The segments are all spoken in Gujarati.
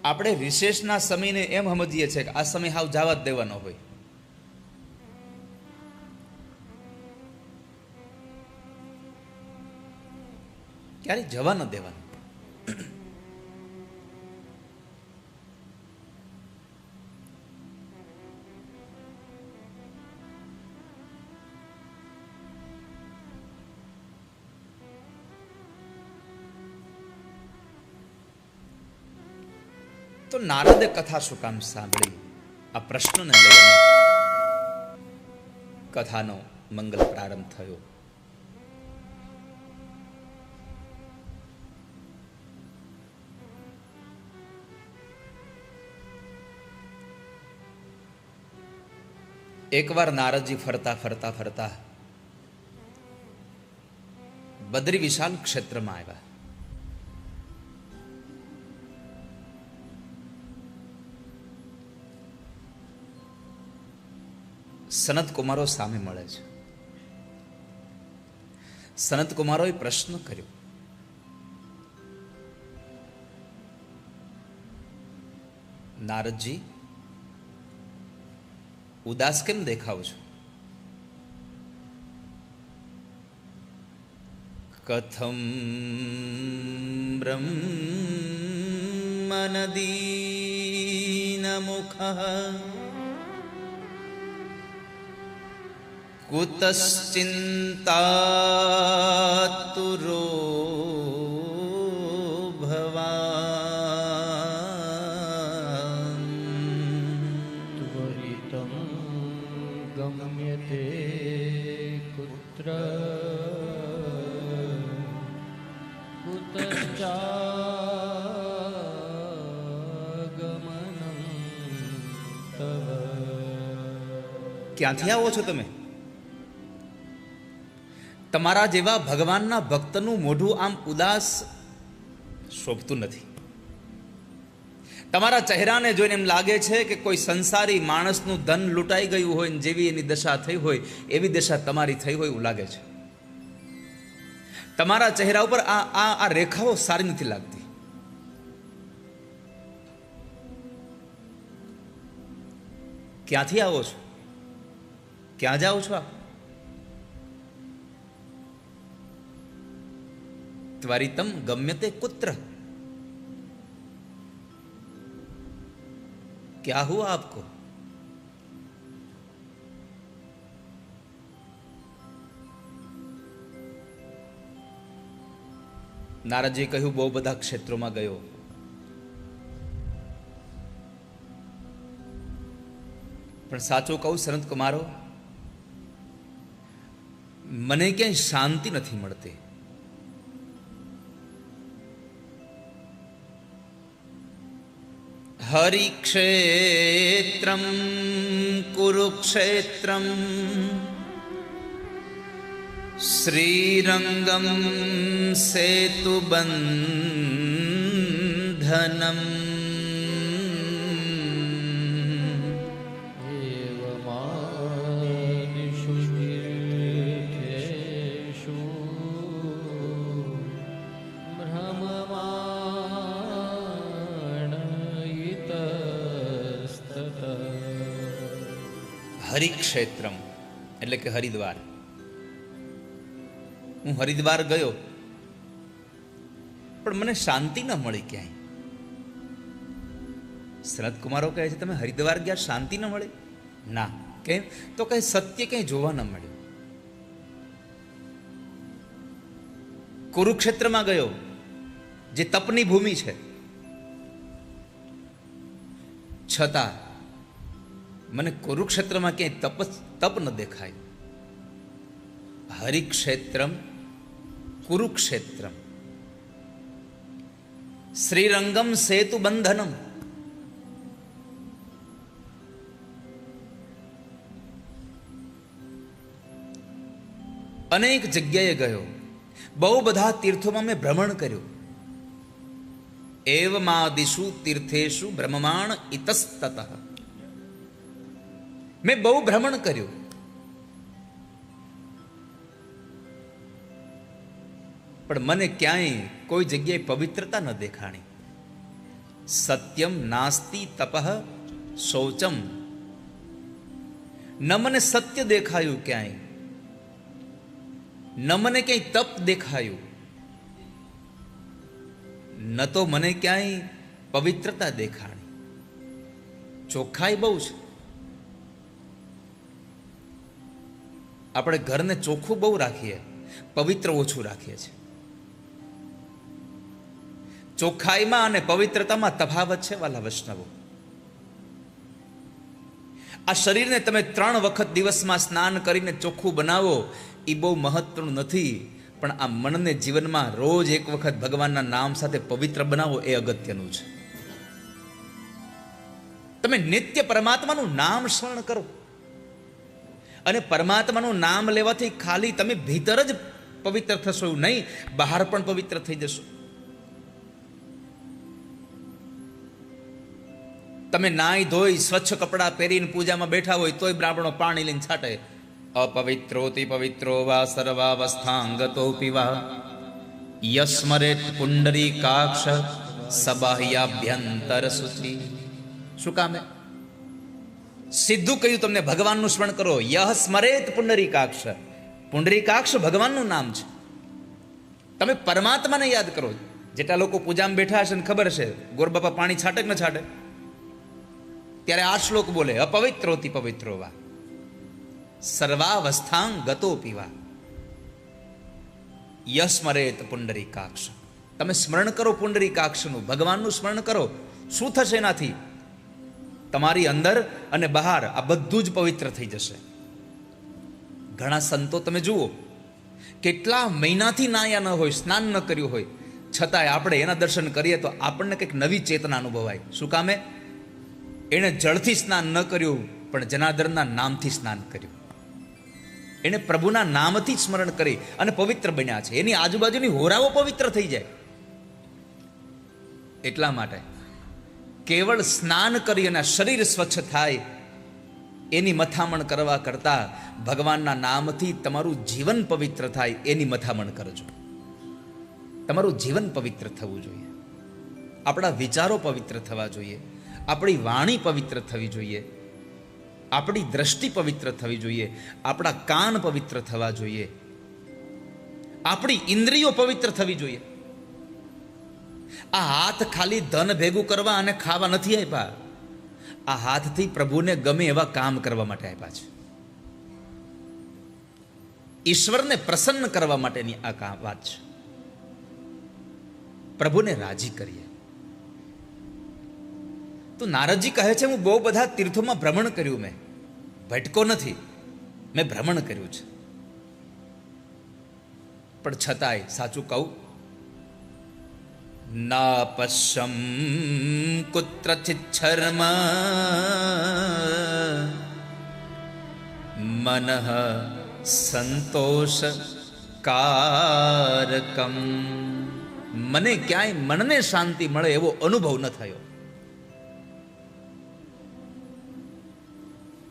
આપણે રિસેસના સમયને એમ સમજીએ છીએ કે આ સમય હાવ જવા જ દેવાનો હોય. ક્યારે જવા ન દેવાનું. તો નારદે કથા શું કામ સાંભળી? આ પ્રશ્નને લઈને કથાનો મંગલ પ્રારંભ થયો. એકવાર નારદજી ફરતા ફરતા ફરતા બદ્રી વિશાલ ક્ષેત્રમાં આવ્યા. સનત કુમારો સામે મળે છે. સનત કુમારોએ પ્રશ્ન કર્યો, નારદજી ઉદાસ કેમ દેખાવ છો? કથમ બ્રહ્મનદીન મુખઃ કુતશ્ચિંતાતુરો ભવાન ત્વરિતં ગમ્યતે કુત્ર કુતશ્ચાગમનં તવ. ક્યાંથી આવો છો તમે? તમારા જેવા ભગવાનના ભક્તનું મોઢું આમ ઉદાસ શોભતું નથી. તમારા ચહેરાને જોઈને એમ લાગે છે કે કોઈ સંસારી માણસનું ધન લૂંટાઈ ગયું હોય ને જેવી એની દશા થઈ હોય એવી દશા તમારી થઈ હોય એવું લાગે છે. તમારા ચહેરા ઉપર આ રેખાઓ સારી નથી લાગતી. ક્યાંથી આવો છો? ક્યાં જાઓ છો આપ? ત્વરિતમ ગમ્યતે कुत्र? क्या हुआ आपको? નારદજીએ કહ્યું, બહુ બધા ક્ષેત્રોમાં ગયો, પણ સાચું કહું સનત કુમારો, મને ક્યાંય શાંતિ નથી મળતી. હરિક્ષેત્રમ કુરુક્ષેત્રમ શ્રીરંગમ સેતુબંધનમ એવમાદિષુ તીર્થેષુ ભ્રમમાણ ઇતસ્તત. હરિક્ષેત્રમ એટલે કે હરિદ્વાર. હું હરિદ્વાર ગયો પણ મને શાંતિ ન મળી ક્યાંય. સનત કુમારો કહે છે, તમે હરિદ્વાર ગયા શાંતિ ન મળી? ના. કેમ? તો કઈ સત્ય ક્યાંય જોવા ન મળ્યું. કુરુક્ષેત્રમાં ગયો જે તપની ભૂમિ છે, છતાં મને કુરુક્ષેત્રમાં ક્યાંય તપ ન દેખાય. હરિક્ષેત્રમ કુરુક્ષેત્રમ શ્રીરંગમ સેતુ બંધનમ. અનેક જગ્યાએ ગયો, બહુ બધા તીર્થોમાં મેં ભ્રમણ કર્યું. એવમાદિષુ તીર્થેષુ બ્રહ્મમાણ ઇતસ્તતઃ. મેં બહુ ભ્રમણ કર્યું, પણ મને ક્યાંય કોઈ જગ્યાએ પવિત્રતા ન દેખાણી. સત્યમ નાસ્તિ તપઃ શૌચમ. ન મને સત્ય દેખાયું ક્યાંય, ન મને ક્યાંય તપ દેખાયું, ન તો મને ક્યાંય પવિત્રતા દેખાણી. ચોખ્ખાઈ બહુ છે. આપણે ઘરને ચોખ્ખું બહુ રાખીએ, પવિત્ર ઓછું રાખીએ છીએ. ચોખ્ખાઈમાં અને પવિત્રતામાં તફાવત છે વાલા વૈષ્ણવો. આ શરીરને તમે 3 વખત દિવસમાં સ્નાન કરીને ચોખ્ખું બનાવો એ બહુ મહત્વનું નથી, પણ આ મનને જીવનમાં રોજ 1 વખત ભગવાનના નામ સાથે પવિત્ર બનાવો એ અગત્યનું છે. તમે નિત્ય પરમાત્માનું નામ સ્મરણ કરો, અને પરમાત્માનું નામ લેવાથી ખાલી તમે ભીતર જ પવિત્ર થશો એવું નહીં, બહાર પણ પવિત્ર થઈ જશો. તમે નાઈ ધોઈ સ્વચ્છ કપડાં પહેરીને પૂજામાં બેઠા હોય તોય બ્રાહ્મણો પાણી લઈને છાંટે. અપવિત્રોતિ પવિત્રો વા સર્વાવસ્થાંગતો પીવા યસ્મરેત પુંડરીકાક્ષ સબાહ્યાભ્યંતર શુચિ. શું કામે? સીધું કહ્યું તમને, ભગવાનનું સ્મરણ કરો. યહ સ્મરેત પુંડરીકાક્ષ. પુંડરીકાક્ષ ભગવાનનું નામ છે. તમે પરમાત્માને યાદ કરો. જેટલા લોકો પૂજામાં બેઠા હશે ને ખબર હશે, ગોરબાપા પાણી છાંટે કે ન છાંટે? ત્યારે આ શ્લોક બોલે, અપવિત્રોતિ પવિત્રો વા સર્વાવસ્થાં ગતો પીવા યસ્મરેત પુંડરીકાક્ષ. તમે સ્મરણ કરો પુંડરીકાક્ષનું, ભગવાનનું સ્મરણ કરો. શું થશે એનાથી? તમારી અંદર અને બહાર આ બધું જ પવિત્ર થઈ જશે. ઘણા સંતો તમે જુઓ, કેટલા મહિનાથી નાયા ન હોય, સ્નાન ન કર્યું હોય, છતાંય આપણે એના દર્શન કરીએ તો આપણને કંઈક નવી ચેતના અનુભવાય. શું કામે? એણે જળથી સ્નાન ન કર્યું, પણ જનાર્દનના નામથી સ્નાન કર્યું. એણે પ્રભુના નામથી સ્મરણ કરી અને પવિત્ર બન્યા છે. એની આજુબાજુની હોરાઓ પવિત્ર થઈ જાય. એટલા માટે કેવળ સ્નાન કરી અને શરીર સ્વચ્છ થાય એની મથામણ કરવા કરતા ભગવાનના નામથી તમારું જીવન પવિત્ર થાય એની મથામણ કરજો. તમારું જીવન પવિત્ર થવું જોઈએ. આપણા વિચારો પવિત્ર થવા જોઈએ. આપણી વાણી પવિત્ર થવી જોઈએ. આપણી દ્રષ્ટિ પવિત્ર થવી જોઈએ. આપણા કાન પવિત્ર થવા જોઈએ. આપણી ઇન્દ્રિયો પવિત્ર થવી જોઈએ. આ હાથ ખાલી ધન ભેગું કરવા અને ખાવા નથી આપ્યા. આ હાથથી પ્રભુને ગમે એવા કામ કરવા માટે આપ્યા છે. ઈશ્વરને પ્રસન્ન કરવા માટેની આ વાત છે. પ્રભુને રાજી કરીએ. તો નારદજી કહે છે, હું બહુ બધા તીર્થોમાં ભ્રમણ કર્યું, મેં ભટકો નથી, મેં ભ્રમણ કર્યું છે, પણ છતાંય સાચું કહું, ના પશ્યમ કુત્રચિત શર્મ મનઃ સંતોષ કારકમ. મને ક્યાંય મનને શાંતિ મળે એવો અનુભવ ન થયો.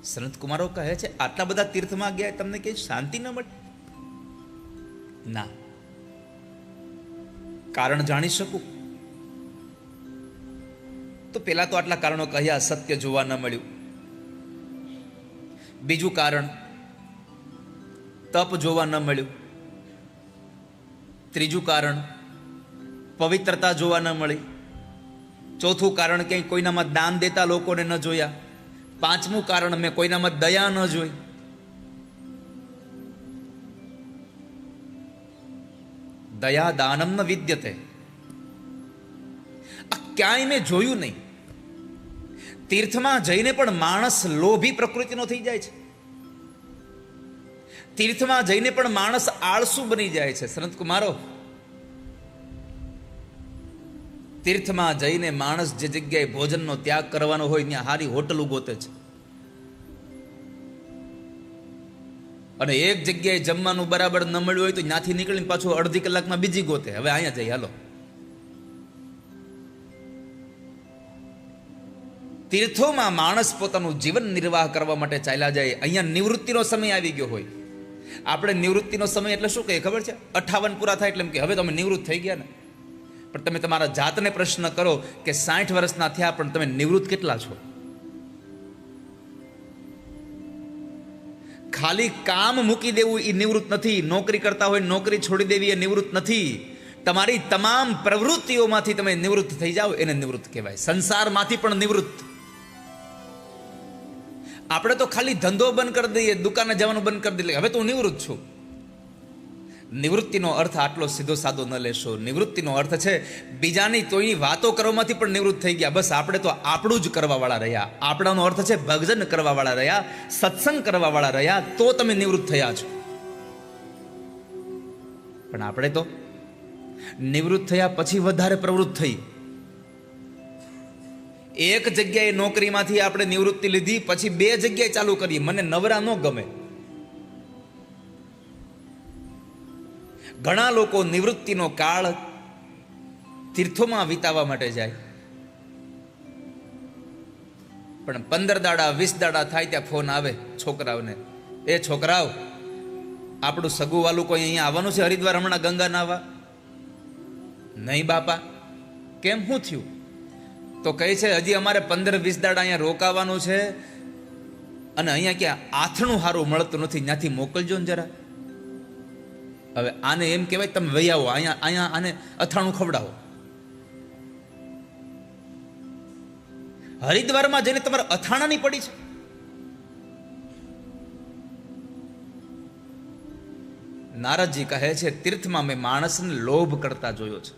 સંત કુમારો કહે છે, આટલા બધા તીર્થમાં ગયા તમને ક્યાંય શાંતિ ન મળે? ના. કારણ જાણી શકું તો પેલા તો આટલા કારણો કહ્યા, સત્ય જોવા ન મળ્યું. બીજું કારણ, તપ જોવા ન મળ્યું. ત્રીજું કારણ, પવિત્રતા જોવા ન મળી. ચોથું કારણ, ક્યાંય કોઈનામાં દાન દેતા લોકોને ન જોયા. પાંચમું કારણ, મેં કોઈનામાં દયા ન જોઈ. દયા દાનમ ન વિદ્યતે. આ ક્યાંય મેં જોયું નહીં. તીર્થમાં જઈને પણ માણસ લોભી પ્રકૃતિનો થઈ જાય છે. તીર્થમાં જઈને પણ માણસ આળસુ બની જાય છે. સંત કુમારો, તીર્થમાં જઈને માણસ જે જગ્યાએ ભોજનનો ત્યાગ કરવાનો હોય ત્યાં હારી હોટલ ગોતે છે, અને એક જગ્યાએ જમવાનું બરાબર ન મળ્યું હોય તો ત્યાંથી નીકળીને પાછું અડધી કલાકમાં બીજી ગોતે. હવે અહીંયા જઈ હાલો. તીર્થોમાં માણસ પોતાનું જીવન નિર્વાહ કરવા માટે ચાલ્યા જાય. અહીંયા નિવૃત્તિનો સમય આવી ગયો હોય. આપણે નિવૃત્તિનો સમય એટલે શું કહીએ ખબર છે? 58 પૂરા થાય એટલે એમ કે હવે તમે નિવૃત્ત થઈ ગયા ને. પણ તમે તમારા જાતને પ્રશ્ન કરો કે 60 વર્ષના થયા પણ તમે નિવૃત્ત કેટલા છો? ખાલી કામ મૂકી દેવું એ નિવૃત્ત નથી. નોકરી કરતા હોય નોકરી છોડી દેવી એ નિવૃત્ત નથી. તમારી તમામ પ્રવૃત્તિઓમાંથી તમે નિવૃત્ત થઈ જાઓ એને નિવૃત્ત કહેવાય. સંસારમાંથી પણ નિવૃત્ત. આપણે તો ખાલી ધંધો બંધ કરી દઈએ, દુકાને જવાનું બંધ કરી દઈએ, હવે તો હું નિવૃત્ત છું. નિવૃત્તિનો અર્થ આટલો સીધો સાદો ન લેશો. નિવૃત્તિનો અર્થ છે બીજાની તોયની વાતો કરવામાંથી પણ નિવૃત્ત થઈ ગયા. બસ આપણે તો આપણું જ કરવાવાળા રહ્યા. આપણાનો અર્થ છે ભજન કરવાવાળા રહ્યા, સત્સંગ કરવાવાળા રહ્યા, તો તમે નિવૃત્ત થયા છો. પણ આપણે તો નિવૃત્ત થયા પછી વધારે પ્રવૃત્ત થઈ. એક જગ્યાએ નોકરીમાંથી આપણે નિવૃત્તિ લીધી, પછી 2 જગ્યાએ ચાલુ કરી. મને નવરા ન ગમે. ઘણા લોકો નિવૃત્તિનો કાળ તીર્થોમાં વિતાવવા માટે જાય, પણ 15 દાડા 20 દાડા થાય ત્યાં ફોન આવે છોકરાઓને, એ છોકરાઓ આપણું સગું વાલું કોઈ અહીંયા આવવાનું છે હરિદ્વાર હમણાં ગંગા નાવા? નહીં બાપા. કેમ, શું થયું? તો કહે છે હજી અમારે 15-20 દાડા અહીંયા રોકાવાનું છે અને અહીંયા ક્યાં આથણું સારું મળતું નથી, ત્યાંથી મોકલજો ને જરા. હવે આને એમ કહેવાય તમે વહી આવો, અહીંયા આને અથાણું ખવડાવો. હરિદ્વારમાં જઈને તમારે અથાણાની પડી છે. નારદજી કહે છે તીર્થમાં મેં માણસને લોભ કરતા જોયો છે.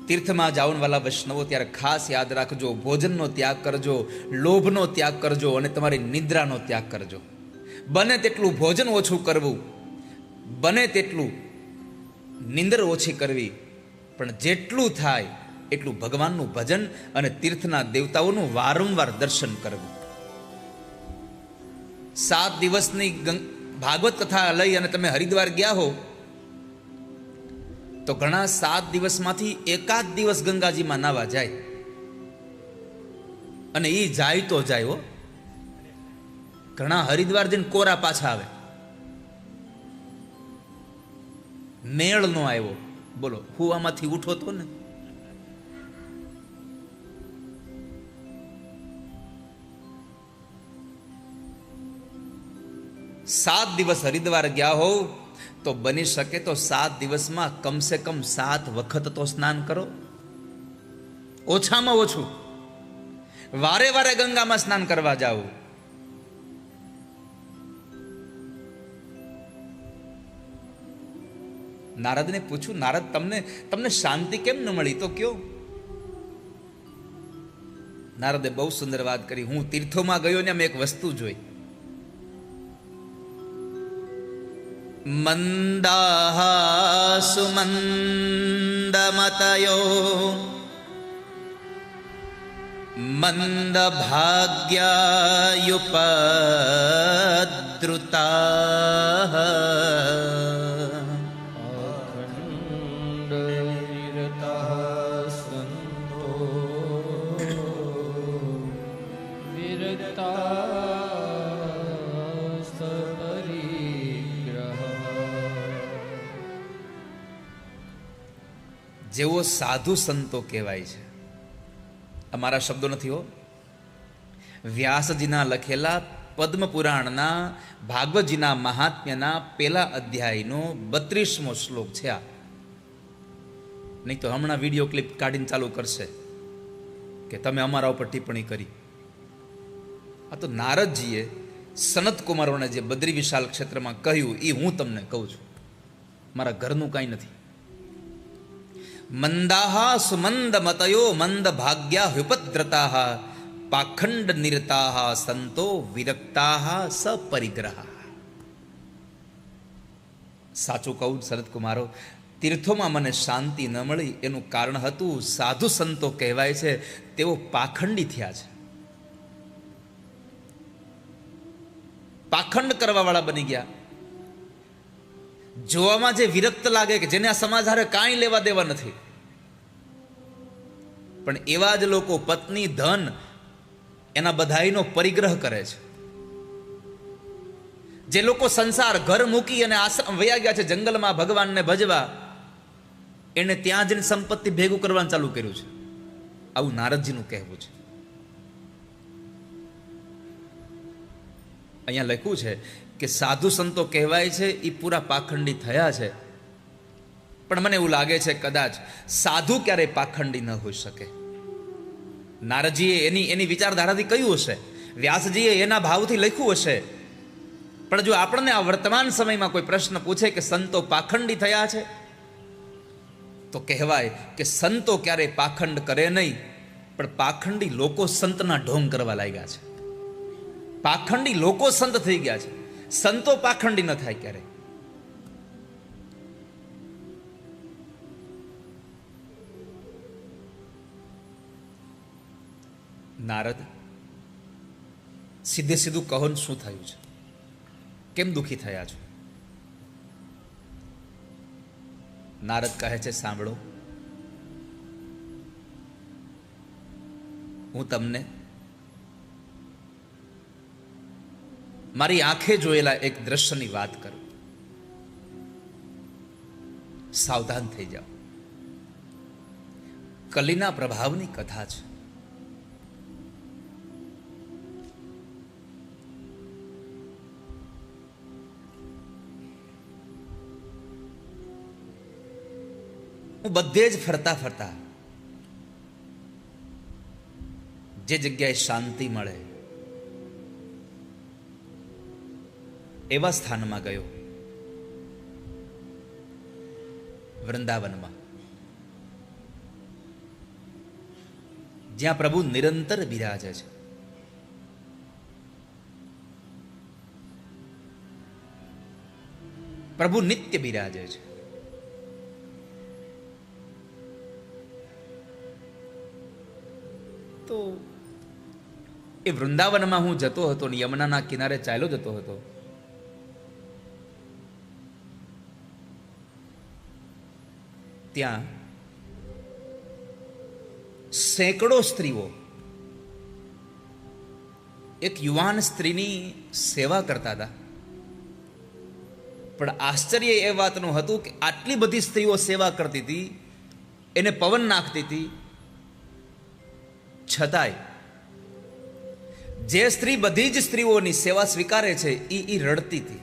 તીર્થમાં જાવન વાલા વૈષ્ણવો ત્યારે ખાસ યાદ રાખજો, ભોજનનો ત્યાગ કરજો, લોભનો ત્યાગ કરજો અને તમારી નિદ્રાનો ત્યાગ કરજો. બને તેટલું ભોજન ઓછું કરવું, બને તેટલું નિંદર ઓછી કરવી, પણ જેટલું થાય એટલું ભગવાનનું ભજન અને તીર્થના દેવતાઓનું વારંવાર દર્શન કરવું. 7 દિવસની ભાગવત કથા લઈ અને તમે હરિદ્વાર ગયા હો તો ઘણા 7 દિવસમાંથી એકાદ દિવસ ગંગાજીમાં નાવા જાય, અને એ જાય તો જાય હો. ઘણા હરિદ્વાર જઈને કોરા પાછા આવે. મેળ નો આવ્યો, બોલો, હુવામાંથી ઉઠો તો ને. સાત દિવસ હરિદ્વાર ગયા હોવ તો બની શકે તો 7 દિવસમાં કમસે કમ 7 વખત તો સ્નાન કરો, ઓછામાં ઓછું. વારે વારે ગંગામાં સ્નાન કરવા જાઓ. નારદને પૂછ્યું, નારદ તમને શાંતિ કેમ ન મળી? તો કયો. નારદે બહુ સુંદર વાત કરી. હું તીર્થોમાં ગયો ને મેં એક વસ્તુ જોઈ. મંદાહ સુમંદમતયો મંદ ભાગ્યાયુપદ્રુતા જેવો સાધુ સંતો કહેવાય છે. અમારા શબ્દો નથી હો, વ્યાસજીના લખેલા પદ્મ પુરાણના ભાગવતજીના મહાત્મ્યના પહેલા અધ્યાયનો 32મો શ્લોક છે આ. નહીં તો હમણાં વિડીયો ક્લિપ કાઢીને ચાલુ કરશે કે તમે અમારા ઉપર ટિપ્પણી કરી. આ તો નારદજીએ સનત કુમારોને જે બદ્રી વિશાલ ક્ષેત્રમાં કહ્યું એ હું તમને કહું છું, મારા ઘરનું કાંઈ નથી. મંદાહ સુમંદ મતયો મંદ ભાગ્યા હ્યુપદ્રતાઃ પાખંડ નિરતાઃ સંતો વિરક્તાઃ સપરિગ્રહ. સાચું કહું શરદ કુમારો, તીર્થોમાં મને શાંતિ ન મળી એનું કારણ હતું સાધુ સંતો કહેવાય છે તેઓ પાખંડી થયા છે, પાખંડ કરવા વાળા બની ગયા. જોવામાં જે વિરક્ત લાગે કે જેને આ સમાજ હારે કાંઈ લેવા દેવા નથી, પણ એવા જ લોકો પત્ની ધન એના બધાઈનો પરિગ્રહ કરે છે. જે લોકો સંસાર ઘર મૂકી અને આશ્રમ વયા ગયા છે જંગલમાં ભગવાનને ભજવા, એણે ત્યાં જઈને સંપત્તિ ભેગું કરવાનું ચાલુ કર્યું છે. આવું નારદજીનું કહેવું છે. અહીંયા લખ્યું છે કે સાધુ સંતો કહેવાય છે એ પૂરા પાખંડી થયા છે, પણ મને એવું લાગે છે કદાચ સાધુ ક્યારેય પાખંડી ન હોઈ શકે. નારદજીએ એની વિચારધારાથી કહ્યું હશે, વ્યાસજીએ એના ભાવથી લખ્યું હશે, પણ જો આપણને આ વર્તમાન સમયમાં કોઈ પ્રશ્ન પૂછે કે સંતો પાખંડી થયા છે, તો કહેવાય કે સંતો ક્યારેય પાખંડ કરે નહીં, પણ પાખંડી લોકો સંતના ઢોંગ કરવા લાગ્યા છે. પાખંડી લોકો સંત થઈ ગયા છે, સંતો પાખંડી ન થાય ક્યારે. નારદ, સીધે સીધું કહો ને શું થયું છે? કેમ દુઃખી થયા છો? નારદ કહે છે, સાંભળો, હું તમને મારી આંખે જોયેલા એક દ્રશ્યની વાત કરું. સાવધાન થઈ જાઓ. કલીના પ્રભાવની કથા છે. હું બધે જ ફરતા ફરતા જે જગ્યાએ શાંતિ મળે એવા સ્થાનમાં ગયો, વૃંદાવનમાં, જ્યાં પ્રભુ નિરંતર બિરાજે છે. પ્રભુ નિત્ય બિરાજે છે. તો એ વૃંદાવનમાં હું જતો હતો ને યમુનાના કિનારે ચાલ્યો જતો હતો. ત્યાં સેંકડો સ્ત્રીઓ એક યુવાન સ્ત્રીની સેવા કરતા હતા. પણ આશ્ચર્ય એ વાતનું હતું કે આટલી બધી સ્ત્રીઓ સેવા કરતી હતી, એને પવન નાખતી હતી, છતાંય જે સ્ત્રી બધી જ સ્ત્રીઓની સેવા સ્વીકારે છે એ રડતી હતી.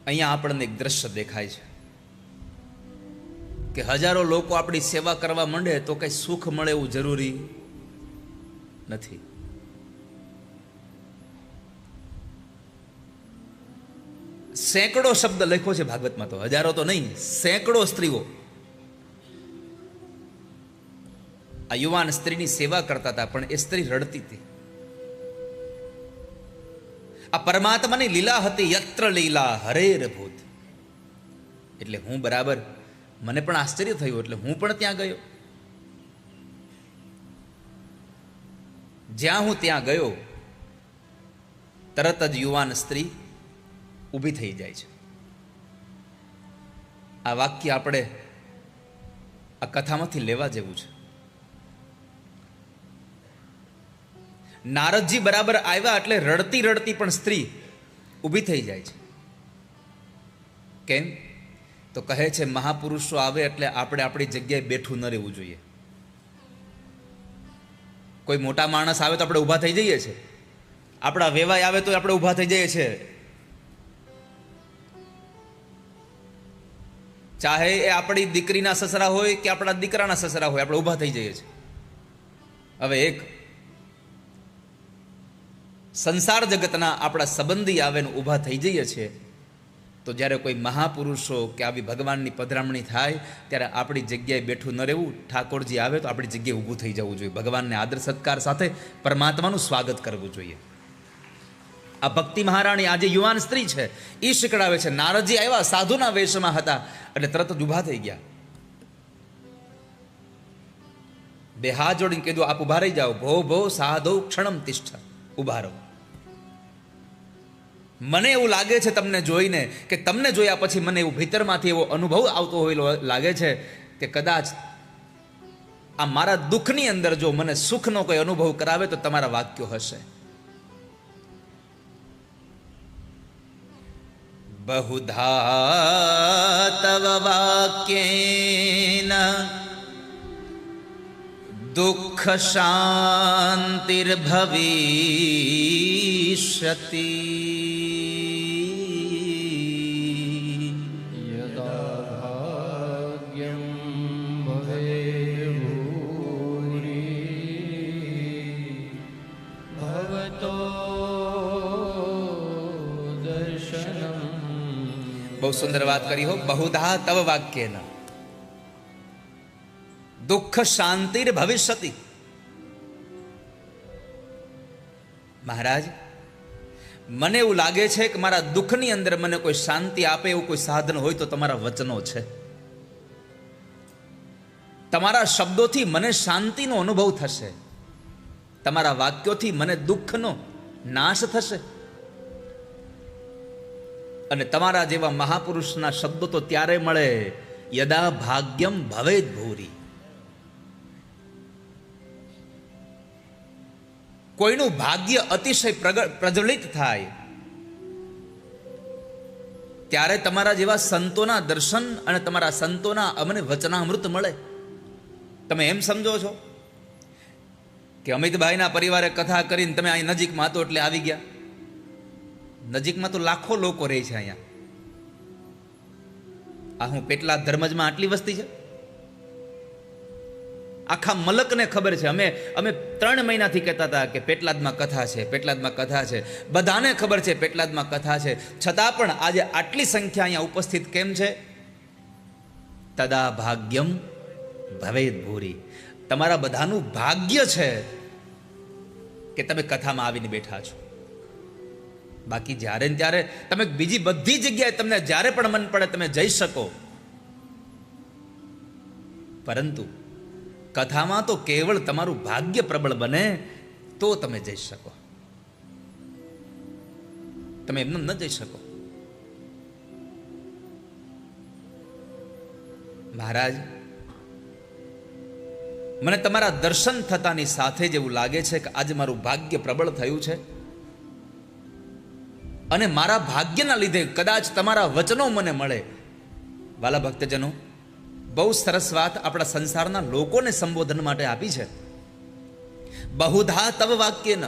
અહીંયા આપણને એક દ્રશ્ય દેખાય છે કે હજારો લોકો આપણી સેવા કરવા માંડે તો કઈ સુખ મળે એવું જરૂરી નથી. સેંકડો શબ્દ લખ્યો છે ભાગવતમાં, તો હજારો તો નહીં, સેંકડો સ્ત્રીઓ આ યુવાન સ્ત્રીની સેવા કરતા હતા, પણ એ સ્ત્રી રડતી હતી. આ પરમાત્માની લીલા હતી, યત્ર લીલા હરેર ભૂત. એટલે હું બરાબર, મને પણ આશ્ચર્ય થયું, એટલે હું પણ ત્યાં ગયો. જ્યાં હું ત્યાં ગયો, તરત જ યુવાન સ્ત્રી ઊભી થઈ જાય છે. આ વાક્ય આપણે આ કથામાંથી લેવા જેવું છે. નારદજી બરાબર આવ્યા એટલે રડતી રડતી પણ સ્ત્રી ઊભી થઈ જાય છે. કેમ? તો કહે છે મહાપુરુષો આવે એટલે આપણે આપણી જગ્યાએ બેઠું ન રહેવું જોઈએ. કોઈ મોટા માણસ આવે તો આપણે ઊભા થઈ જઈએ છીએ, આપણા વેવાય આવે તો આપણે ઊભા થઈ જઈએ છીએ, ચાહે એ આપણી દીકરીના સસરા હોય કે આપણા દીકરાના સસરા હોય, આપણે ઊભા થઈ જઈએ છીએ. હવે એક સંસાર જગતના આપણા સંબંધી આવે ને ઊભા થઈ જઈએ છીએ, તો જ્યારે કોઈ મહાપુરુષો કે આવી ભગવાનની પધરામણી થાય ત્યારે આપણી જગ્યાએ બેઠું ન રહેવું. ઠાકોરજી આવે તો આપણી જગ્યાએ ઊભું થઈ જવું જોઈએ, ભગવાનને આદર સત્કાર સાથે પરમાત્માનું સ્વાગત કરવું જોઈએ. આ ભક્તિ મહારાણી આજે યુવાન સ્ત્રી છે એ શીખડાવે છે. નારદજી આવ્યા, સાધુના વેશમાં હતા, એટલે તરત જ ઊભા થઈ ગયા. બે હાથ જોડીને કીધું, આપ ઊભા રહી જાઓ. ભો ભો સાધો ક્ષણમ તિષ્ઠ, ઊભા રહો. મને એવું લાગે છે તમને જોઈને, કે તમને જોયા પછી મને એવું ભીતરમાંથી એવો અનુભવ આવતો હોય લાગે છે કે કદાચ આ મારા દુઃખની અંદર જો મને સુખનો કોઈ અનુભવ કરાવે તો તમારા વાક્યો હશે. બહુધા તવ વાક્યેન દુઃખ શાંતિર્ભવિષ્યતિ. યદા ભાગ્યં ભવેર્ભૂરી ભવતો દર્શનમ. બહુ સુંદર વાત કરી હો. બહુધા તવ વાક્યેન દુઃખ શાંતિર ભવિષ્યતિ. મહારાજ, મને એવું લાગે છે કે મારા દુઃખની અંદર મને કોઈ શાંતિ આપે એવું કોઈ સાધન હોય તો તમારા વચનો છે. તમારા શબ્દોથી મને શાંતિનો અનુભવ થશે. તમારા વાક્યોથી મને દુઃખનો નાશ થશે. અને તમારા જેવા મહાપુરુષના શબ્દો તો ત્યારે મળે યદા ભાગ્યમ ભવેદ ભૂરી. કોઈનું ભાગ્ય અતિશય પ્રજ્વલિત થાય ત્યારે તમારા જેવા સંતોના દર્શન અને તમારા સંતોના અમને વચનામૃત મળે. તમે એમ સમજો છો કે અમિતભાઈના પરિવારે કથા કરીને તમે અહીં નજીકમાં હતો એટલે આવી ગયા? નજીકમાં તો લાખો લોકો રહે છે અહીંયા. આ હું પેટલા ધર્મજમાં આટલી વસ્તી છે? આખા મલકને ખબર છે. અમે 3 મહિનાથી કહેતા હતા કે પેટલાદમાં કથા છે, પેટલાદમાં કથા છે. બધાને ખબર છે પેટલાદમાં કથા છે. છતાં પણ આજે આટલી સંખ્યા અહીંયા ઉપસ્થિત કેમ છે? તદા ભાગ્યમ ભવેદ ભૂરી. તમારા બધાનું ભાગ્ય છે કે તમે કથામાં આવીને બેઠા છો. બાકી જ્યારે ને ત્યારે તમે બીજી બધી જગ્યાએ તમને જ્યારે પણ મન પડે તમે જઈ શકો, પરંતુ કથામાં તો કેવળ તમારું ભાગ્ય પ્રબળ બને તો તમે જઈ શકો. તમે એમને ન જઈ શકો. મહારાજ, મને તમારા દર્શન થતાની સાથે જ એવું લાગે છે કે આજે મારું ભાગ્ય પ્રબળ થયું છે અને મારા ભાગ્યના લીધે કદાચ તમારા વચનો મને મળે. વાલા ભક્તજનો, બહુ સરસ વાત આપણા સંસારના લોકોને સંબોધન માટે આપી છે. બહુધા તવ વાક્યેન.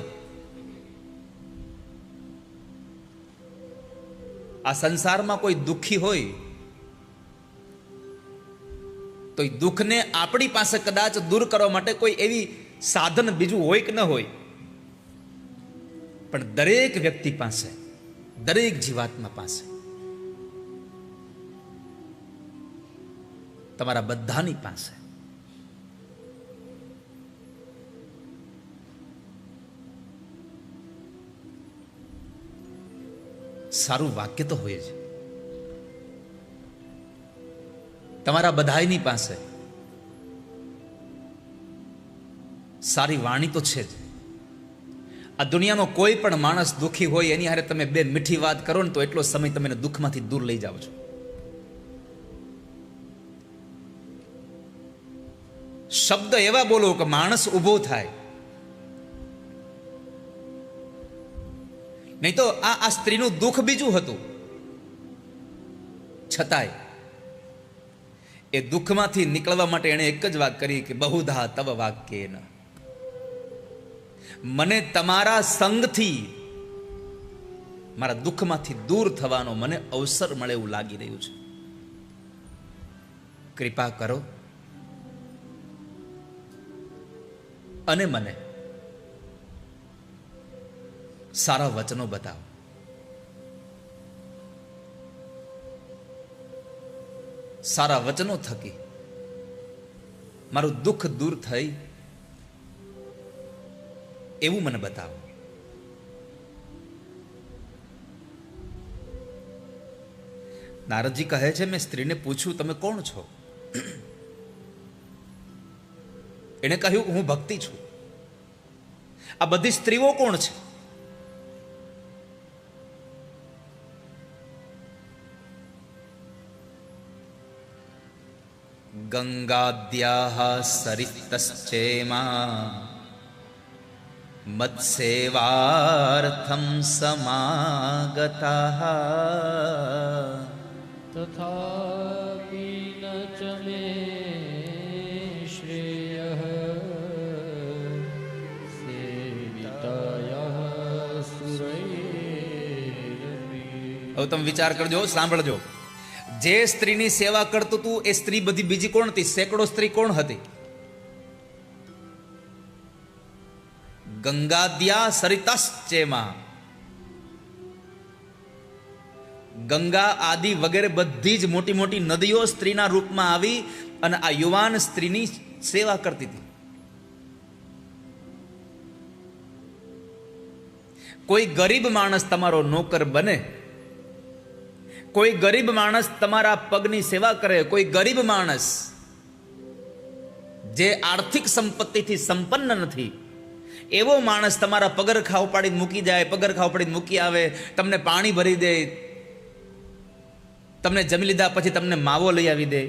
આ સંસારમાં કોઈ દુઃખી હોય તો એ દુઃખને આપણી પાસે કદાચ દૂર કરવા માટે કોઈ એવી સાધન બીજું હોય કે ન હોય, પણ દરેક વ્યક્તિ પાસે, દરેક જીવાત્મા પાસે, તમારા બધાની પાસે સારું વાક્ય તો હોય જ. તમારા બધાની પાસે સારી વાણી તો છે જ. આ દુનિયાનો કોઈ પણ માણસ દુઃખી હોય એની હારે તમે 2 મીઠી વાત કરો ને તો એટલો સમય તમે દુઃખમાંથી દૂર લઈ જાઓ છો. શબ્દ એવા બોલો કે માણસ ઊભો થાય. નહીં તો આ સ્ત્રીનું દુઃખ બીજું હતું, છતાંય એ દુઃખમાંથી નીકળવા માટે એણે એક જ વાત કરી કે બહુધા તવ વાક્યેન. મને તમારા સંગથી મારા દુઃખમાંથી દૂર થવાનો મને અવસર મળે એવું લાગી રહ્યું છે. કૃપા કરો અને મને સારા વચનો બતાવો. સારા વચનો થકી મારું દુઃખ દૂર થઈ એવું મને બતાવો. નારદજી કહે છે, મેં સ્ત્રીને પૂછ્યું તમે કોણ છો? એણે કહ્યું હું ભક્તિ છું. આ બધી સ્ત્રીઓ કોણ છે? ગંગાદ્યાઃ સરિતશ્ચેમા, યમુના ચૈવ ગોદાવરી, સરસ્વતી ચૈવ નર્મદા. ગંગાદ્યાઃ સરિતશ્ચેમા, યમુના ચૈવ ગોદાવરી, સરસ્વતી ચૈવ નર્મદા. ગંગાદ્યાઃ સરિતશ્ચેમા, યમુના ચૈવ ગોદાવરી, સરસ્વતી ચૈવ નર્મદા. મત્સેવાર્થમ સમાગતાઃ તથાપિ ન ચ મે શ્રેયઃ સેવિતાયઃ સુરૈરપી. હવે તમે વિચાર કરજો, સાંભળજો. જે સ્ત્રીની સેવા કરતું હતું એ સ્ત્રી બધી બીજી કોણ હતી? સેંકડો સ્ત્રી કોણ હતી? ગંગાદ્યા સરિતશ્ચેમાં, ગંગા આદિ વગેરે બધી જ મોટી મોટી નદીઓ સ્ત્રીના રૂપમાં આવી અને આ યુવાન સ્ત્રીની સેવા કરતી હતી. કોઈ ગરીબ માણસ તમારો નોકર બને, કોઈ ગરીબ માણસ તમારા પગની સેવા કરે, કોઈ ગરીબ માણસ જે આર્થિક સંપત્તિથી સંપન્ન નથી એવો માણસ તમારા પગરખા ઉપાડીને મૂકી જાય, પગરખા ઉપાડીને મૂકી આવે, તમને પાણી ભરી દે, તમને જમી લીધા પછી તમને માવો લઈ આવી દે.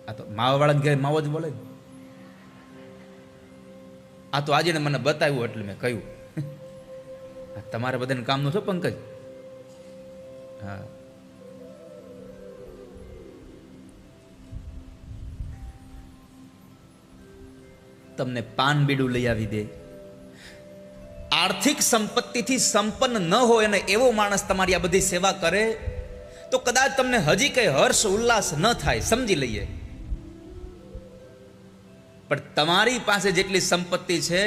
આ તો માવાવાળાને ઘેર માવો જ બોલે. આ તો આજે મને બતાવ્યું એટલે મેં કહ્યું. તમારે બધાને કામનું છો પંકજ? હા, તમને પાન બીડું લઈ આવી દે. આર્થિક સંપત્તિથી સંપન્ન ન હોય અને એવો માણસ તમારી આ બધી સેવા કરે તો કદાચ તમને હજી કઈ હર્ષ ઉલ્લાસ ન થાય, સમજી લઈએ. પણ તમારી પાસે જેટલી સંપત્તિ છે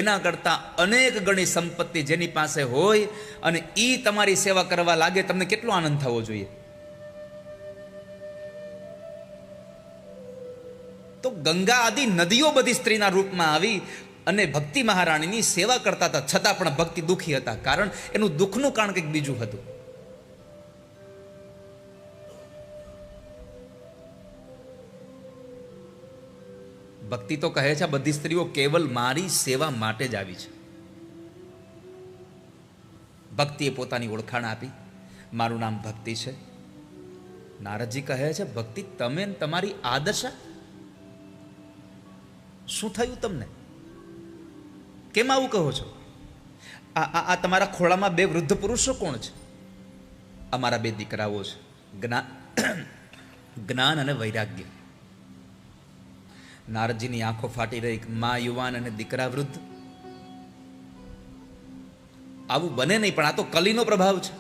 એના કરતા અનેક ગણી સંપત્તિ જેની પાસે હોય અને ઈ તમારી સેવા કરવા લાગે, તમને કેટલો આનંદ થવો જોઈએ. તો ગંગા આદિ નદીઓ બધી સ્ત્રીના રૂપમાં આવી અને ભક્તિ મહારાણીની સેવા કરતા હતા, છતાં પણ ભક્તિ દુઃખી હતા. કારણ એનું દુઃખનું કારણ કંઈક બીજું હતું. ભક્તિ તો કહે છે બધી સ્ત્રીઓ કેવલ મારી સેવા માટે જ આવી છે. ભક્તિએ પોતાની ઓળખાણ આપી, મારું નામ ભક્તિ છે. નારદજી કહે છે ભક્તિ તમે તમારી આ દશા, શું થયું તમને? કેમ આવું કહો છો? આ તમારા ખોળામાં બે વૃદ્ધ પુરુષો કોણ છે? અમારા બે દીકરાઓ છે, જ્ઞાન અને વૈરાગ્ય. નારદજીની આંખો ફાટી રહી. માં યુવાન અને દીકરા વૃદ્ધ, આવું બને નહીં. પણ આ તો કલીનો પ્રભાવ છે.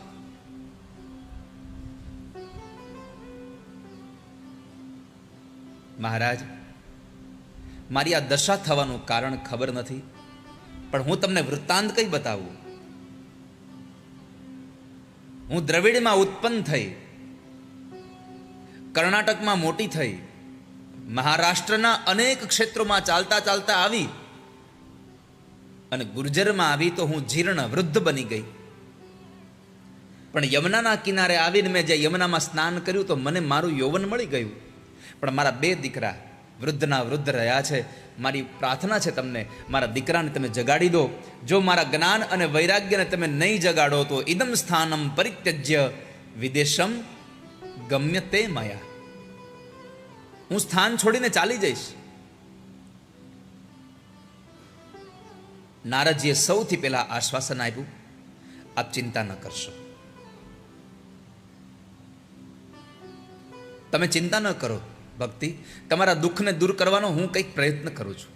મહારાજ, મારી આ દશા થવાનું કારણ ખબર નથી, પણ હું તમને વૃત્તાંત કઈ બતાવું. હું દ્રવિડમાં ઉત્પન્ન થઈ, કર્ણાટકમાં મોટી થઈ, મહારાષ્ટ્રના અનેક ક્ષેત્રોમાં ચાલતા ચાલતા આવી અને ગુર્જરમાં આવી તો હું જીર્ણ વૃદ્ધ બની ગઈ. પણ યમુનાના કિનારે આવીને મેં જે યમુનામાં સ્નાન કર્યું તો મને મારું યૌવન મળી ગયું. પણ મારા બે દીકરા વૃદ્ધના વૃદ્ધ રહ્યા છે. મારી પ્રાર્થના છે તમને, મારા દીકરાને તમે જગાડી દો. જો મારા જ્ઞાન અને વૈરાગ્યને તમે નહીં જગાડો તો ઇદમ સ્થાનમ પરિત્યજ્ય વિદેશમ ગમ્ય તે માયા, હું સ્થાન છોડીને ચાલી જઈશ. નારદજીએ સૌથી પહેલા આશ્વાસન આપ્યું, આપ ચિંતા ન કરશો, તમે ચિંતા ન કરો. ભક્તિ, તમારા દુઃખને દૂર કરવાનો હું કંઈક પ્રયત્ન કરું છું.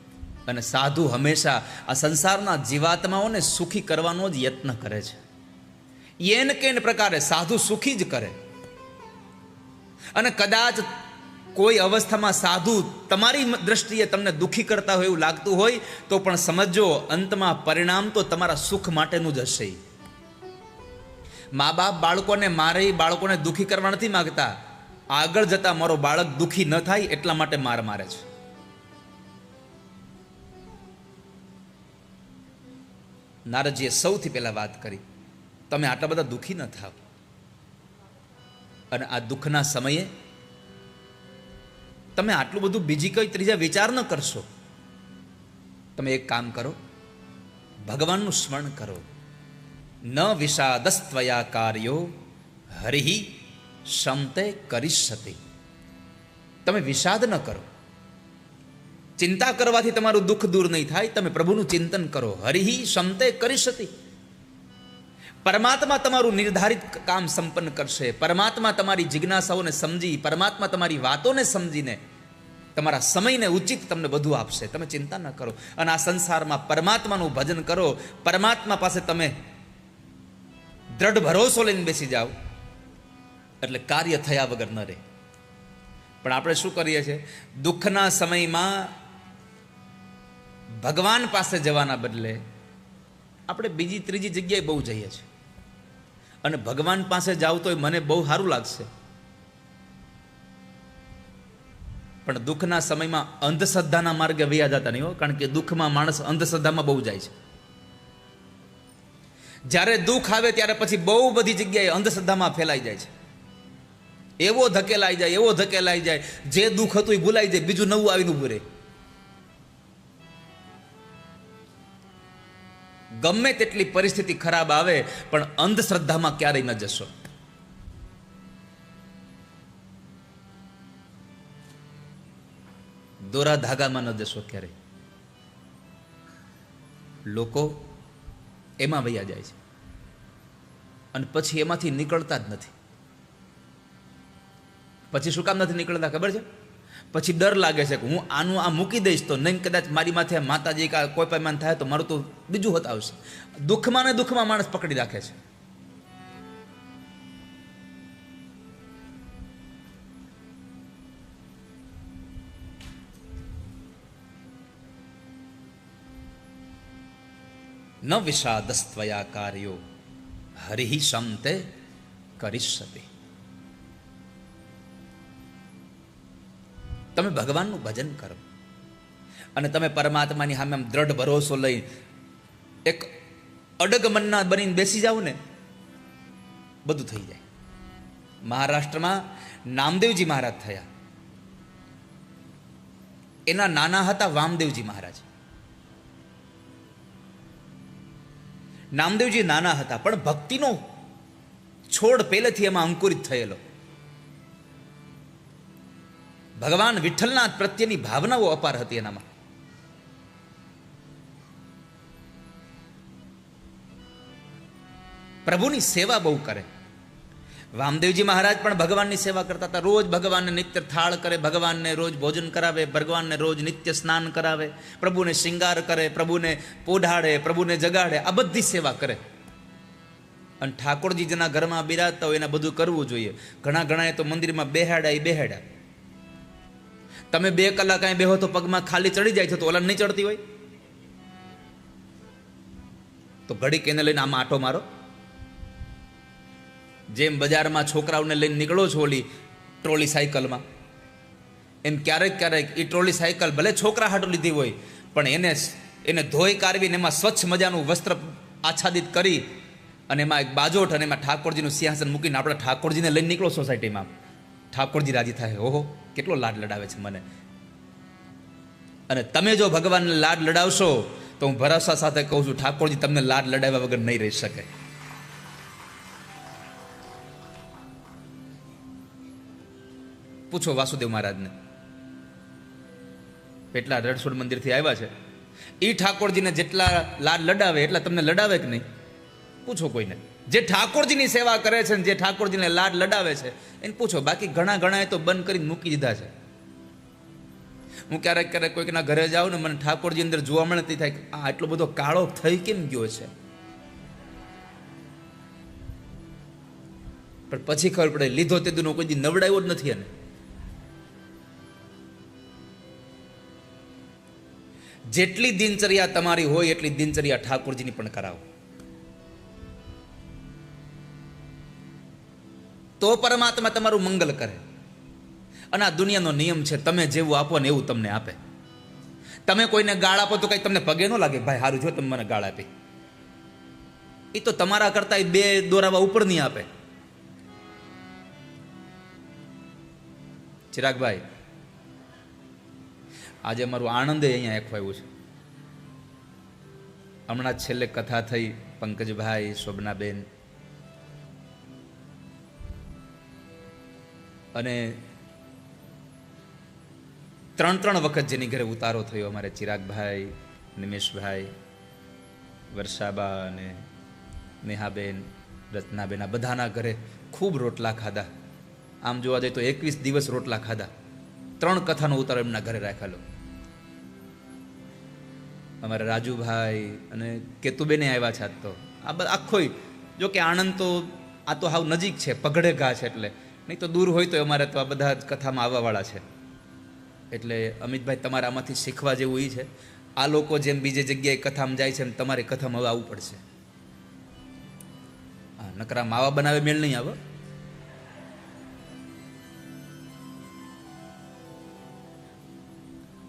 અને સાધુ હંમેશા આ સંસારના જીવાત્માઓને સુખી કરવાનો જ યત્ન કરે છે. યેન કેન પ્રકારે સાધુ સુખી જ કરે. અને કદાચ કોઈ અવસ્થામાં સાધુ તમારી દ્રષ્ટિએ તમને દુઃખી કરતા હોય એવું લાગતું હોય તો પણ સમજો, અંતમાં પરિણામ તો તમારા સુખ માટેનું જ હશે. મા બાપ બાળકોને મારે, બાળકોને દુઃખી કરવા નથી માંગતા. આગળ જતા મારો બાળક દુઃખી ન થાય એટલા માટે માર મારે છે. નારદજીએ સૌથી પહેલા વાત કરી, તમે આટલા બધા દુઃખી ન થાવ. અને આ દુઃખના સમયે તમે આટલું બધું બીજી કઈ ત્રીજા વિચાર ન કરશો. તમે એક કામ કરો, ભગવાનનું સ્મરણ કરો. ન વિષાદસ્ત્વયા કાર્યો હરિ શમતે કરીષ્યતિ. તમે વિષાદ ન કરો. ચિંતા કરવાથી તમારું દુઃખ દૂર નહીં થાય. તમે પ્રભુનું ચિંતન કરો. હરિ ક્ષમતે કરીશતિ. પરમાત્મા તમારું નિર્ધારિત કામ સંપન્ન કરશે. પરમાત્મા તમારી જિજ્ઞાસાઓને સમજી, પરમાત્મા તમારી વાતોને સમજીને તમારા સમયને ઉચિત તમને બધું આપશે. તમે ચિંતા ન કરો અને આ સંસારમાં પરમાત્માનું ભજન કરો. પરમાત્મા પાસે તમે દ્રઢ ભરોસો લઈને બેસી જાઓ એટલે કાર્ય થયા વગર ન રહે. પણ આપણે શું કરીએ છીએ? દુઃખના સમયમાં ભગવાન પાસે જવાના બદલે આપણે બીજી ત્રીજી જગ્યાએ બહુ જઈએ છીએ. અને ભગવાન પાસે જાવ તો મને બહુ સારું લાગશે, પણ દુઃખના સમયમાં અંધશ્રદ્ધાના માર્ગે વયા જતા નહીં હો. કારણ કે દુઃખમાં માણસ અંધશ્રદ્ધામાં બહુ જાય છે. જ્યારે દુઃખ આવે ત્યારે પછી બહુ બધી જગ્યાએ અંધશ્રદ્ધામાં ફેલાઈ જાય છે. એવો ધકેલાઈ જાય, એવો ધકેલાઈ જાય, જે દુઃખ હતું એ ભૂલાઈ જાય, બીજું નવું આવીને ઉભું રહે. ગમે તેટલી પરિસ્થિતિ ખરાબ આવે પણ અંધશ્રદ્ધામાં ક્યારેય ન જશો. દોરા ધાગામાં ન જશો ક્યારેય. લોકો એમાં વયા જાય છે અને પછી એમાંથી નીકળતા જ નથી. પછી શું કામ નથી નીકળતા ખબર છે? પછી ડર લાગે છે કે હું આનું આ મૂકી દઈશ તો નહીં, કદાચ મારી માથે માતાજી કા કોઈ પૈમાન થાય તો મારું તો બીજું હોત આવશે. દુઃખમાં ને દુઃખમાં માણસ પકડી રાખે છે. ન વિષાદસ્ત્વયા કાર્યો હરિ ક્ષમતે કરીષ્યતિ. તમે ભગવાનનું ભજન કરો અને તમે પરમાત્માની સામે આમ દ્રઢ ભરોસો લઈ એક અડગ મનના બનીને બેસી જાઓ ને, બધું થઈ જાય. મહારાષ્ટ્રમાં નામદેવજી મહારાજ થયા. એના નાના હતા વામદેવજી મહારાજ. નામદેવજી નાના હતા પણ ભક્તિનો છોડ પહેલેથી એમાં અંકુરિત થયેલો. ભગવાન વિઠ્ઠલના પ્રત્યેની ભાવનાઓ અપાર હતી એનામાં. પ્રભુની સેવા બહુ કરે. વામદેવજી મહારાજ પણ ભગવાનની સેવા કરતા હતા. રોજ ભગવાનને નિત્ય થાળ કરે, ભગવાનને રોજ ભોજન કરાવે, ભગવાનને રોજ નિત્ય સ્નાન કરાવે, પ્રભુને શિંગાર કરે, પ્રભુને પોઢાડે, પ્રભુને જગાડે, આ બધી સેવા કરે. અને ઠાકોરજી જેના ઘરમાં બિરાજતા હોય એને બધું કરવું જોઈએ. ઘણા ઘણાએ તો મંદિરમાં બેહાડ્યા. તમે 2 કલાક અહીં બેહો તો પગમાં ખાલી ચડી જાય છે, તો ઓલા નહીં ચડતી હોય તો ઘડીક એને લઈને આમાં આટો મારો. જેમ બજારમાં છોકરાઓને લઈને નીકળો છો ઓલી ટ્રોલી સાયકલમાં, એમ ક્યારેક ક્યારેક એ ટ્રોલી સાયકલ ભલે છોકરા હાટું લીધી હોય પણ એને ધોઈ કાઢવીને એમાં સ્વચ્છ મજાનું વસ્ત્ર આચ્છાદિત કરી અને એમાં એક બાજોઠ અને એમાં ઠાકોરજીનું સિંહાસન મૂકીને આપણે ઠાકોરજીને લઈને નીકળો સોસાયટીમાં. ઠાકોરજી રાજી થાય, ઓહો કેટલો લાડ લડાવે છે મને. અને તમે જો ભગવાનને લાડ લડાવશો તો હું ભરોસા સાથે કહું છું ઠાકોરજી તમને લાડ લડાવ્યા વગર નહીં રહી શકે. પૂછો વાસુદેવ મહારાજને, એટલા રણછોડ મંદિરથી આવ્યા છે, એ ઠાકોરજીને જેટલા લાડ લડાવે એટલા તમને લડાવે કે નહીં? પૂછો કોઈને. જે ઠાકોરજીની સેવા કરે છે ને જે ઠાકોરજીને લાડ લડાવે છે એને પૂછો. બાકી ઘણા તો બંધ કરીને મૂકી દીધા છે. હું ક્યારેક કોઈકના ઘરે જાઉં ને મને ઠાકોરજી અંદર જોવા મળે તે થાય આ આટલો બધો કાળો થઈ કેમ ગયો છે, પણ પછી ખબર પડે લીધો તે દુનો કોઈ દી નવડાવ્યો જ નથી. એને જેટલી દિનચર્યા તમારી હોય એટલી દિનચર્યા ઠાકોરજીની પણ કરાવો, તો પરમાત્મા તમારું મંગલ કરે. અને આ દુનિયાનો નિયમ છે, તમે જેવું આપો ને એવું તમને આપે. તમે કોઈને ગાળ આપો તો કઈ તમને પગે ન લાગે, ભાઈ સારું જો તમે મને ગાળ આપી, એ તો તમારા કરતા 2 દોરાવા ઉપર નહીં આપે. ચિરાગભાઈ, આજે અમારું આણંદે અહીંયા એકવાયું છે. હમણાં છેલ્લે કથા થઈ પંકજભાઈ, શોભનાબેન અને ત્રણ વખત જેની ઘરે ઉતારો થયો, અમારે ચિરાગભાઈ, નિમેશભાઈ, વર્ષાબા અને નેહાબેન, રત્નાબેન, આ બધાના ઘરે ખૂબ રોટલા ખાધા. આમ જોવા જઈએ તો 21 દિવસ રોટલા ખાધા. 3 કથાનો ઉતારો એમના ઘરે રાખેલો. અમારા રાજુભાઈ અને કેતુબેને આવ્યા છે. આજ તો આ આખો, જો કે આણંદ તો આ તો હાવ નજીક છે, પગડે ઘા છે, એટલે નહીં તો દૂર હોય તો અમારે તો આ બધા જ કથામાં આવવાવાળા છે. એટલે અમિતભાઈ, તમારે આમાંથી શીખવા જેવું એ છે, આ લોકો જેમ બીજી જગ્યાએ કથામાં જાય છે એમ તમારે કથામાં હવે આવવું પડશે. હા, નકરા માવા બનાવે મેળ નહીં આવે.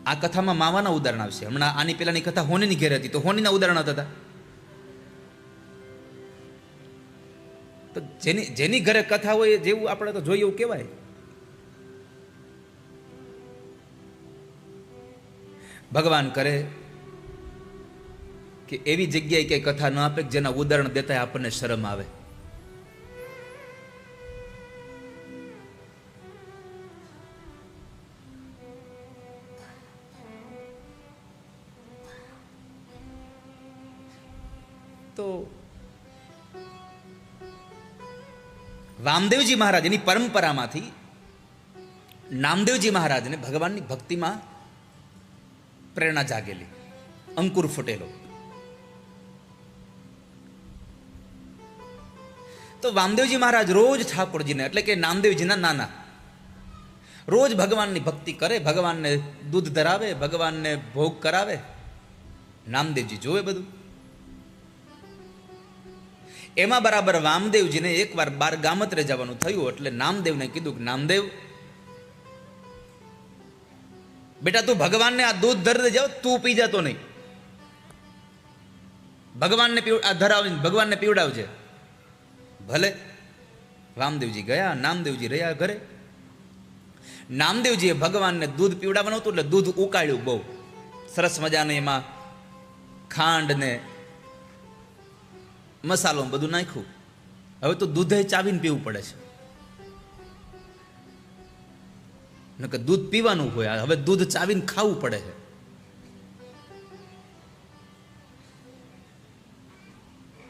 આ કથામાં માવાના ઉદાહરણ આવશે. હમણાં આની પેલાની કથા હોનીની ઘેર હતી, તો હોનીના ઉદાહરણ આવતા હતા. તો જેની ઘરે કથા હોય જેવું આપણે તો જોઈએ એવું કહેવાય. ભગવાન કરે કે એવી જગ્યાએ કઈ કથા ન આપે જેના ઉદાહરણ દેતા આપણને શરમ આવે. તો વામદેવજી મહારાજ એની પરંપરામાંથી નામદેવજી મહારાજને ભગવાનની ભક્તિમાં પ્રેરણા જાગેલી, અંકુર ફૂટેલો. તો વામદેવજી મહારાજ રોજ ઠાકોરજીને, એટલે કે નામદેવજીના નાના, રોજ ભગવાનની ભક્તિ કરે, ભગવાનને દૂધ ધરાવે, ભગવાનને ભોગ કરાવે. નામદેવજી જોવે બધું. એમાં બરાબર વામદેવજીને એકવાર બાર ગામત્રે જવાનું થયું, એટલે નામદેવને કીધું કે નામદેવ બેટા, તું ભગવાનને આ દૂધ ધરી જાવ, તું પી જતો નહીં, ભગવાનને આ ધરાવીને ભગવાનને પીવડાવજે. ભલે. વામદેવજી ગયા, નામદેવજી રહ્યા ઘરે. નામદેવજીએ ભગવાનને દૂધ પીવડાવવાનું હતું, એટલે દૂધ ઉકાળ્યું બહુ સરસ મજાને, એમાં ખાંડ ને મસાલો બધું નાખ્યું. હવે તો દૂધે ચાવીને પીવું પડે છે, નકર દૂધ પીવાનું હોય, હવે દૂધ ચાવીને ખાવું પડે છે.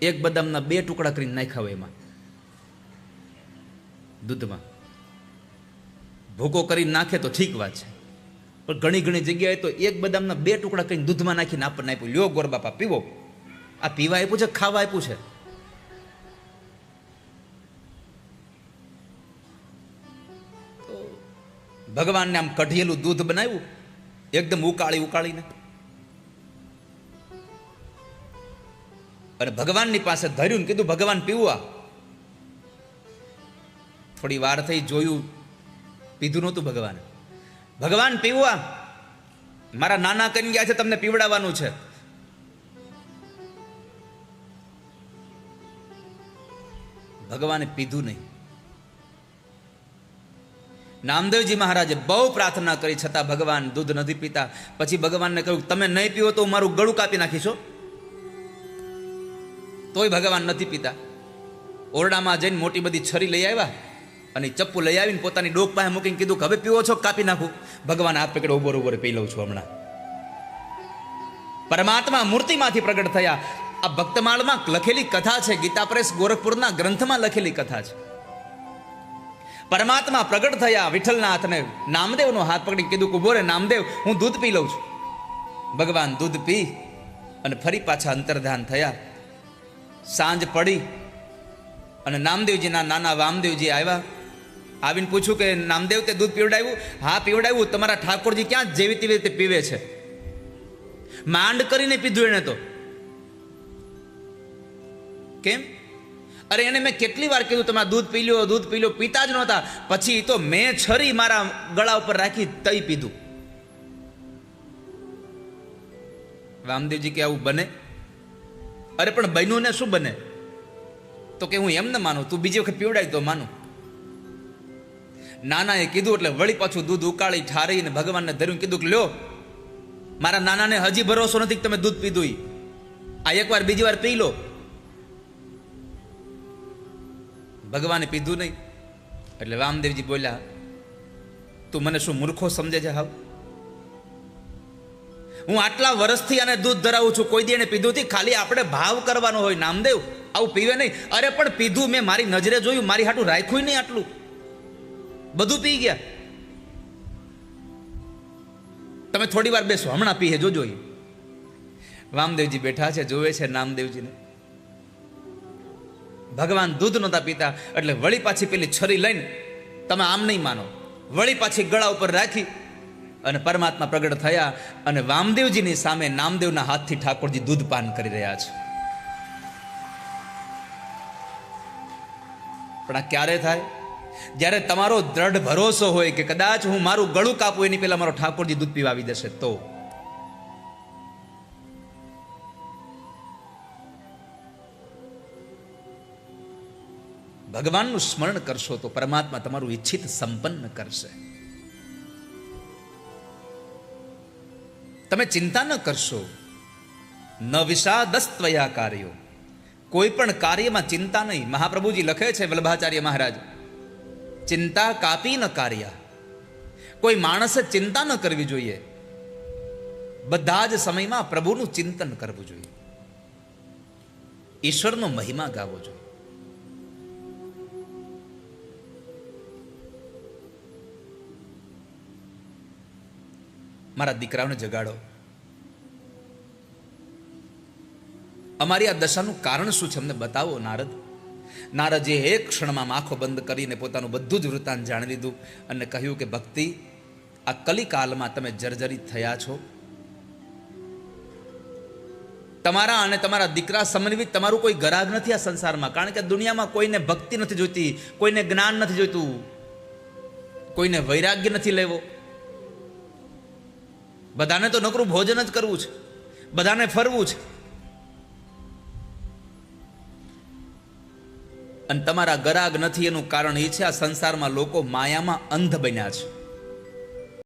એક બદામના 2 ટુકડા કરીને નાખ્યા હોય એમાં દૂધમાં. ભૂકો કરીને નાખે તો ઠીક વાત છે, પણ ઘણી જગ્યાએ તો એક બદામના 2 ટુકડા કરીને દૂધમાં નાખીને આપણને આપ્યું, લ્યો ગોર બાપા પીવો. આ પીવા આપ્યું છે, ખાવા આપ્યું છે? તો ભગવાનને આમ કઢિયેલું દૂધ બનાવ્યું, એકદમ ઉકાળીને, અને ભગવાનની પાસે ધર્યું ને કીધું ભગવાન પીવું. થોડી વાર થઈ, જોયું, પીધું નહોતું ભગવાન. ભગવાન પીવું, મારા નાના કરી ગયા છે, તમને પીવડાવવાનું છે. ભગવાને પીધું નહીં. નામદેવજી મહારાજે બહુ પ્રાર્થના કરી, છતાં ભગવાન દૂધ નથી પીતા. પછી ભગવાનને કહ્યું, તમે નહીં પીવો તો હું મારું ગળું કાપી નાખીશો. તોય ભગવાન નથી પીતા. ઓરડામાં જઈને મોટી બધી છરી લઈ આવ્યા અને ચપ્પુ લઈ આવીને પોતાની ડોક પાસે મૂકીને કીધું કે હવે પીવો છો, કાપી નાખું. ભગવાન હાથ પકડે, ઉભો પી લઉં છું હમણાં. પરમાત્મા મૂર્તિમાંથી પ્રગટ થયા. આ ભક્તમાળમાં લખેલી કથા છે, ગીતા પ્રેસ ગોરખપુરના ગ્રંથમાં લખેલી કથા છે. પરમાત્મા પ્રગટ થયા, વિઠ્ઠલનાથને નામદેવનો હાથ પકડી કીધું કે ઉભો રે નામદેવ, હું દૂધ પી લઉં છું. ભગવાન દૂધ પી અને ફરી પાછા અંતર્ધાન થયા. સાંજ પડી અને નામદેવજીના નાના વામદેવજી આવ્યા. આવીને પૂછ્યું કે નામદેવ, તે દૂધ પીવડાવ્યું? હા પીવડાવ્યું. તમારા ઠાકોરજી ક્યાં જેવી તેવી રીતે પીવે છે? માંડ કરીને પીધું એને તો. કેમ? અરે એને મેં કેટલી વાર કીધું તમે દૂધ પી લો, પીતા જ નહોતા. પછી તો મેં છરી મારા ગળા ઉપર રાખી તઈ પીધું. વામદેવજી કે આવું બને? અરે પણ બન્યું ને શું બને? તો કે હું એમ ન માનું, તું બીજી વખત પીવડાય તો માનું. નાનાએ કીધું એટલે વળી પાછું દૂધ ઉકાળી ઠારીને ભગવાનને ધર્યું, કીધું કે લ્યો, મારા નાનાને હજી ભરોસો નથી કે તમે દૂધ પીધું. આ એકવાર બીજી વાર પી લો. ભગવાને પીધું નહીં. એટલે વામદેવજી બોલ્યા, તું મને શું મૂર્ખો સમજે છે? હાવ હું આટલા વર્ષથી આને દૂધ ધરાવું છું, કોઈ દી એને પીધું નથી. ખાલી આપણે ભાવ કરવાનો હોય, નામદેવ આવું પીવે નહીં. અરે પણ પીધું, મેં મારી નજરે જોયું, મારી હાટું રાખ્યું નહીં, આટલું બધું પી ગયા. તમે થોડી વાર બેસો, હમણાં પીએ, જોજો. વામદેવજી બેઠા છે, જોવે છે નામદેવજીને. ભગવાન દૂધ નહોતા પીતા એટલે વળી પાછી પેલી છરી લઈને, તમે આમ નહીં માનો, વળી પાછી ગળા ઉપર રાખી અને પરમાત્મા પ્રગટ થયા અને વામદેવજીની સામે નામદેવના હાથથી ઠાકોરજી દૂધ પાન કરી રહ્યા છે. પણ આ ક્યારે થાય? જ્યારે તમારો દ્રઢ ભરોસો હોય કે કદાચ હું મારું ગળું કાપું એની પહેલા મારો ઠાકોરજી દૂધ પીવા આવી દેશે. તો ભગવાનનું સ્મરણ કરશો તો પરમાત્મા તમારું ઈચ્છિત સંપન્ન કરશે. તમે ચિંતા ન કરશો. ન વિષાદસ્ત્વયા કાર્યો, કોઈ પણ કાર્યમાં ચિંતા નહીં. મહાપ્રભુજી લખે છે, વલ્લભાચાર્ય મહારાજ, ચિંતા કાપી ન કાર્ય. કોઈ માણસે ચિંતા ન કરવી જોઈએ. બધા જ સમયમાં પ્રભુનું ચિંતન કરવું જોઈએ, ઈશ્વરનો મહિમા ગાવો જોઈએ. મારા દીકરાઓને જગાડો. અમારી આ દશાનું કારણ શું છે અમને બતાવો નારદ. નારદજીએ એક ક્ષણમાં આંખો બંધ કરીને પોતાનું બધું જ વૃત્તાંત જાણી લીધું અને કહ્યું કે ભક્તિ, આ કલિકાલમાં તમે જર્જરિત થયા છો. તમારા અને તમારા દીકરા સમન્વિત તમારું કોઈ ગરાગ નથી આ સંસારમાં. કારણ કે દુનિયામાં કોઈને ભક્તિ નથી જોઈતી, કોઈને જ્ઞાન નથી જોઈતું, કોઈને વૈરાગ્ય નથી લેવો. બધાને તો નકરું ભોજન જ કરવું છે, બધાને ફરવું છે. અને તમારા ગરાગ નથી એનું કારણ એ છે આ સંસારમાં લોકો માયામાં અંધ બન્યા છે.